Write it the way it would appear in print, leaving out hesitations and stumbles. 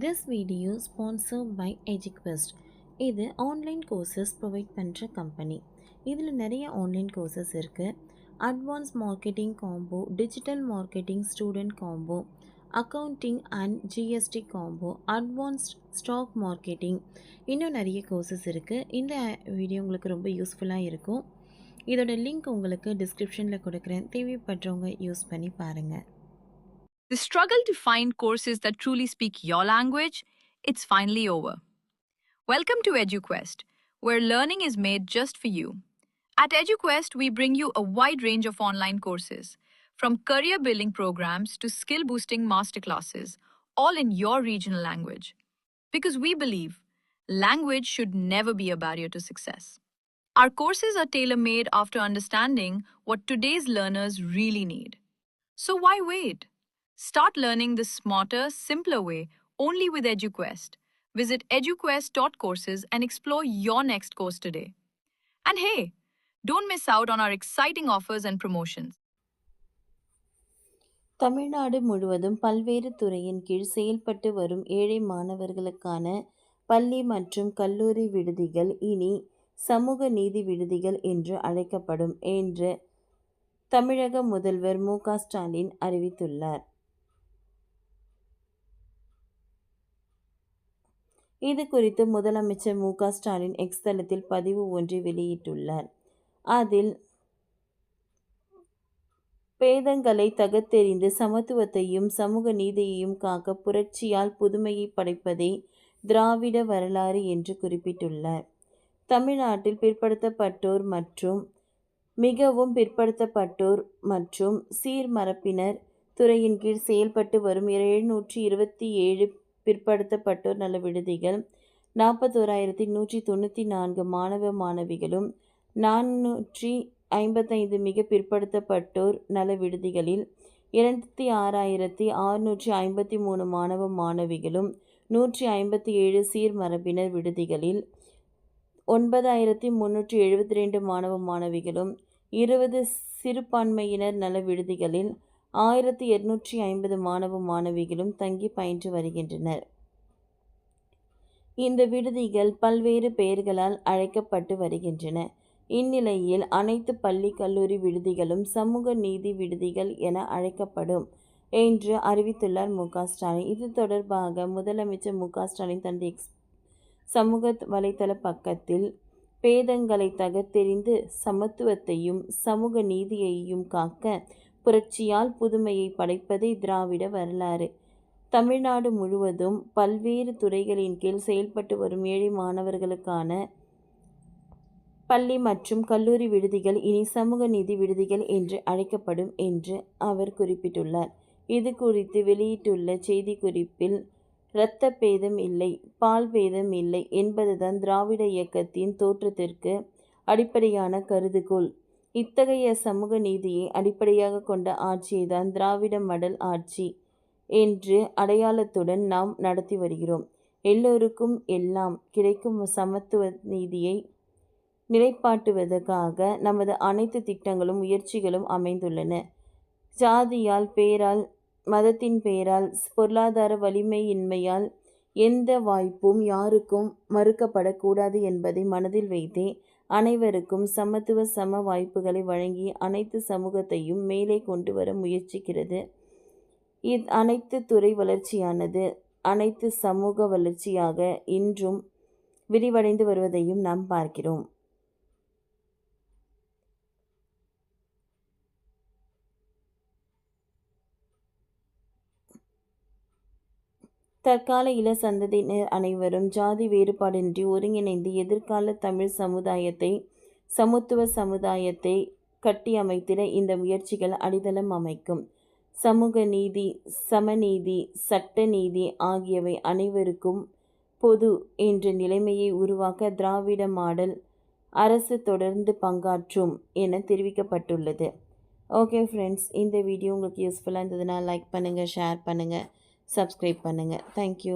This video sponsored by EduQuest. இது online courses provide பண்ணுற கம்பெனி. இதில் நிறைய ஆன்லைன் கோர்சஸ் இருக்குது. Advance marketing combo, digital marketing student combo, accounting and GST combo, advanced stock marketing, இன்னும் நிறைய கோர்சஸ் இருக்குது. இந்த வீடியோ உங்களுக்கு ரொம்ப யூஸ்ஃபுல்லாக இருக்கும். இதோட லிங்க் உங்களுக்கு டிஸ்கிரிப்ஷனில் கொடுக்குறேன். தேவைப்படுறவங்க யூஸ் பண்ணி பாருங்கள். The struggle to find courses that truly speak your language, it's finally over. Welcome to EduQuest, where learning is made just for you. At EduQuest, we bring you a wide range of online courses, from career building programs to skill boosting masterclasses, all in your regional language. Because we believe language should never be a barrier to success. Our courses are tailor made after understanding what today's learners really need. So why wait? Start learning the smarter, simpler way only with EduQuest. Visit eduquest.courses and explore your next course today. And hey, don't miss out on our exciting offers and promotions. Tamil Nadu முழுவதும் பல்வேறு துறையின் கீழ் செயல்பட்டு வரும் ஏழை மாணவர்களுக்கான பள்ளி மற்றும் கல்லூரி விடுதிகள் இனி சமூக நீதி விடுதிகள் என்று அழைக்கப்படும் என்று தமிழக முதல்வர் மு.க. ஸ்டாலின் அறிவித்துள்ளார். இது குறித்து முதலமைச்சர் மு.க. ஸ்டாலின் எக்ஸ் தளத்தில் பதிவு ஒன்றை வெளியிட்டுள்ளார். அதில் பேதங்களை தகர்த்தெறிந்து சமத்துவத்தையும் சமூக நீதியையும் காக்க புரட்சியால் புதுமையை படைப்பதே திராவிட வரலாறு என்று குறிப்பிட்டுள்ளார். தமிழ்நாட்டில் பிற்படுத்தப்பட்டோர் மற்றும் மிகவும் பிற்படுத்தப்பட்டோர் மற்றும் சீர்மரப்பினர் துறையின் கீழ் செயல்பட்டு வரும் 727 பிற்படுத்தப்பட்டோர் நல விடுதிகள், 41,194 மாணவ மாணவிகளும், 455 மிக பிற்படுத்தப்பட்டோர் நல விடுதிகளில் 26,653 மாணவ மாணவிகளும், 157 சீர்மரபினர் விடுதிகளில் 9,372 மாணவ மாணவிகளும், 20 சிறுபான்மையினர் நல விடுதிகளில் 1,250 மாணவ மாணவிகளும் தங்கி பயின்று வருகின்றனர். இந்த விடுதிகள் பல்வேறு பெயர்களால் அழைக்கப்பட்டு வருகின்றன. இந்நிலையில் அனைத்து பள்ளி கல்லூரி விடுதிகளும் சமூக நீதி விடுதிகள் என அழைக்கப்படும் என்று அறிவித்துள்ளார் மு.க. ஸ்டாலின். இது தொடர்பாக முதலமைச்சர் மு.க. ஸ்டாலின் தனது சமூக வலைதள பக்கத்தில் பேதங்களை தகர்த்தெறிந்து சமத்துவத்தையும் சமூக நீதியையும் காக்க புரட்சியால் புதுமையை படைப்பதே திராவிட வரலாறு. தமிழ்நாடு முழுவதும் பல்வேறு துறைகளின் கீழ் செயல்பட்டு வரும் ஏழை மாணவர்களுக்கான பள்ளி மற்றும் கல்லூரி விடுதிகள் இனி சமூக நீதி விடுதிகள் என்று அழைக்கப்படும் என்று அவர் குறிப்பிட்டுள்ளார். இது குறித்து வெளியிட்டுள்ள செய்திக்குறிப்பில், இரத்த பேதம் இல்லை, பால் பேதம் இல்லை என்பதுதான் திராவிட இயக்கத்தின் தோற்றத்திற்கு அடிப்படையான கருதுகோள். இத்தகைய சமூக நீதியை அடிப்படையாக கொண்ட ஆட்சியைதான் திராவிட மாடல் ஆட்சி என்று அடையாளத்துடன் நாம் நடத்தி வருகிறோம். எல்லோருக்கும் எல்லாம் கிடைக்கும் சமத்துவ நீதியை நிலைப்பாட்டுவதற்காக நமது அனைத்து திட்டங்களும் முயற்சிகளும் அமைந்துள்ளன. ஜாதியால், பேரால், மதத்தின் பெயரால், பொருளாதார வலிமையின்மையால் எந்த வாய்ப்பும் யாருக்கும் மறுக்கப்படக்கூடாது என்பதை மனதில் வைத்தே அனைவருக்கும் சமத்துவ சம வாய்ப்புகளை வழங்கி அனைத்து சமூகத்தையும் மேலே கொண்டு வர முயற்சிக்கிறது. அனைத்து துறை வளர்ச்சியானது அனைத்து சமூக வளர்ச்சியாக இன்றும் விரிவடைந்து வருவதையும் நாம் பார்க்கிறோம். தற்கால இள சந்ததியினர் அனைவரும் ஜாதி வேறுபாடின்றி ஒருங்கிணைந்து எதிர்கால தமிழ் சமுதாயத்தை, சமத்துவ சமுதாயத்தை கட்டியமைத்திட இந்த முயற்சிகள் அடித்தளம் அமைக்கும். சமூக நீதி, சமநீதி, சட்ட நீதி ஆகியவை அனைவருக்கும் பொது என்ற நிலைமையை உருவாக்க திராவிட மாடல் அரசு தொடர்ந்து பங்காற்றும் என தெரிவிக்கப்பட்டுள்ளது. ஓகே ஃப்ரெண்ட்ஸ், இந்த வீடியோ உங்களுக்கு யூஸ்ஃபுல்லாக இருந்ததுன்னா லைக் பண்ணுங்கள், ஷேர் பண்ணுங்கள், சப்ஸ்கிரைப் பண்ணுங்கள். தேங்க்யூ.